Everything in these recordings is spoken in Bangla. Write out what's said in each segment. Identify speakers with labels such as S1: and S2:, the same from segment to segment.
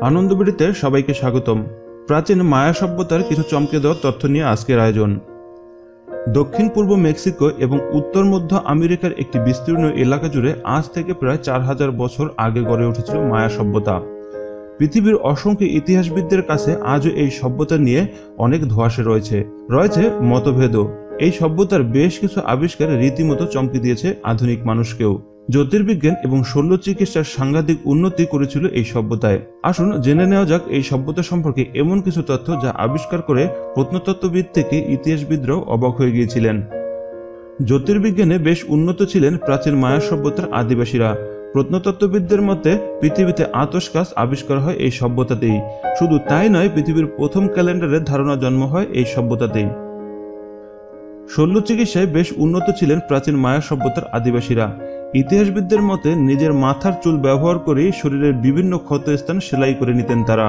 S1: আনন্দবিড়িতে সবাইকে স্বাগতম। প্রাচীন মায়া সভ্যতার কিছু চমকে দেওয়ার তথ্য নিয়ে আজকের আয়োজন। দক্ষিণ পূর্ব মেক্সিকো এবং উত্তর মধ্য আমেরিকার একটি বিস্তীর্ণ এলাকা জুড়ে আজ থেকে প্রায় 4000 বছর আগে গড়ে উঠেছিল মায়া সভ্যতা। পৃথিবীর অসংখ্য ইতিহাসবিদদের কাছে আজও এই সভ্যতা নিয়ে অনেক ধোঁয়াশা রয়েছে মতভেদও। এই সভ্যতার বেশ কিছু আবিষ্কার রীতিমতো চমকে দিয়েছে আধুনিক মানুষকেও। জ্যোতির্বিজ্ঞান এবং শল্য চিকিৎসার সাংঘাতিক উন্নতি করেছিল এই সভ্যতায়। আসুন জেনে নেওয়া যাক এই সভ্যতা সম্পর্কে এমন কিছু তথ্য যা আবিষ্কার করে প্রত্নতত্ত্ববিদ থেকে ইতিহাসবিদরাও অবাক হয়ে গিয়েছিলেন। জ্যোতির্বিজ্ঞানে বেশ উন্নত ছিলেন প্রাচীন মায়া সভ্যতার আদিবাসীরা। প্রত্নতত্ত্ববিদদের মতে পৃথিবীতে আতশ কাচ আবিষ্কার হয় এই সভ্যতাতেই। শুধু তাই নয়, পৃথিবীর প্রথম ক্যালেন্ডারের ধারণা জন্ম হয় এই সভ্যতাতেই। শল্য চিকিৎসায় বেশ উন্নত ছিলেন প্রাচীন মায়া সভ্যতার আদিবাসীরা। ইতিহাসবিদদের মতে নিজের মাথার চুল ব্যবহার করে শরীরের বিভিন্ন ক্ষত স্থান সেলাই করে নিতেন তারা।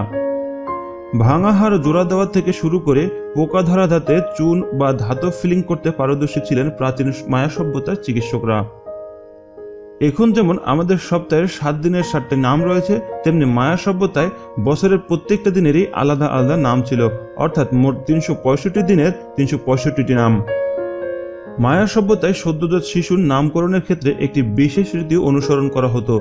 S1: ভাঙা হাড় জোড়া দেওয়া থেকে শুরু করে পোকা ধরা দাঁতে চুন বা ধাতব ফিলিং করতে পারদর্শী ছিলেন প্রাচীন মায়া সভ্যতার চিকিৎসকরা। এখন যেমন আমাদের সপ্তাহের 7 দিনের 7টি নাম রয়েছে, তেমনি মায়া সভ্যতায় বছরের প্রত্যেকটা দিনেরই আলাদা আলাদা নাম ছিল, অর্থাৎ মোট 365 দিনের 365টি নাম। মায়া সভ্যতায় সদ্যজাত শিশুর নামকরণের ক্ষেত্রে একটি বিশেষ রীতি অনুসরণ করা হতো।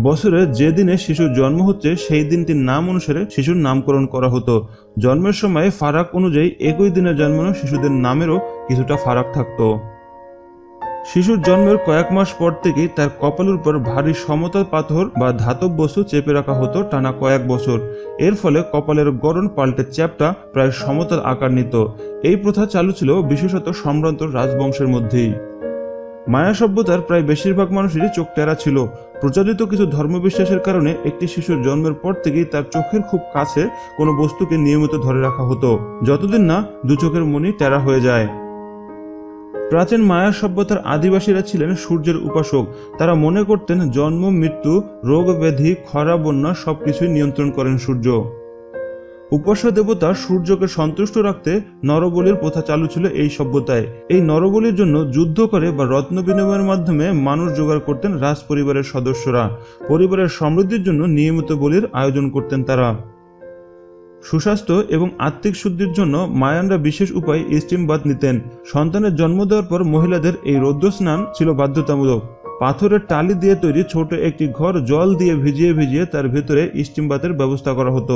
S1: বছরে যে দিনে শিশুর জন্ম হচ্ছে সেই দিনটির নাম অনুসারে শিশুর নামকরণ করা হতো। জন্মের সময় ফারাক অনুযায়ী একই দিনে জন্মানো শিশুদের নামেরও কিছুটা ফারাক থাকতো। শিশুর জন্মের কয়েক মাস পর থেকেই তার কপালের উপর ভারী সমতল পাথর বা ধাতব বস্তু চেপে রাখা হতো টানা কয়েক বছর। এর ফলে কপালের গড়ন পাল্টে চ্যাপ্টা প্রায় সমতল আকার নিত। এই প্রথা চালু ছিল বিশেষত সম্ভ্রান্ত রাজবংশের মধ্যেই। মায়া সভ্যতার প্রায় বেশিরভাগ মানুষেরই চোখ টেরা ছিল। প্রচলিত কিছু ধর্মবিশ্বাসের কারণে একটি শিশুর জন্মের পর থেকেই তার চোখের খুব কাছে কোনো বস্তুকে নিয়মিত ধরে রাখা হতো, যতদিন না দু চোখের মনি টেরা হয়ে যায়। প্রাচীন মায়া সভ্যতার আদিবাসীরা ছিলেন সূর্যের উপাসক। তারা মনে করতেন জন্ম, মৃত্যু, রোগ ব্যাধি, খরা, বন্যা সবকিছুই নিয়ন্ত্রণ করেন সূর্য। উপাস্য দেবতা সূর্যকে সন্তুষ্ট রাখতে নরবলির প্রথা চালু ছিল এই সভ্যতায়। এই নরবলির জন্য যুদ্ধ করে বা রত্ন বিনিময়ের মাধ্যমে মানুষ জোগাড় করতেন রাজ পরিবারের সদস্যরা। পরিবারের সমৃদ্ধির জন্য নিয়মিত বলির আয়োজন করতেন তারা। সুস্বাস্থ্য এবং আত্মিক শুদ্ধির জন্য মায়ানরা বিশেষ উপায়ে স্টিম বাথ নিতেন। সন্তানের জন্ম দেওয়ার পর মহিলাদের এই রৌদ্র স্নান ছিল বাধ্যতামূলক। পাথরের টালি দিয়ে তৈরি ছোট একটি ঘর জল দিয়ে ভিজিয়ে তার ভেতরে স্টিম বাথের ব্যবস্থা করা হতো।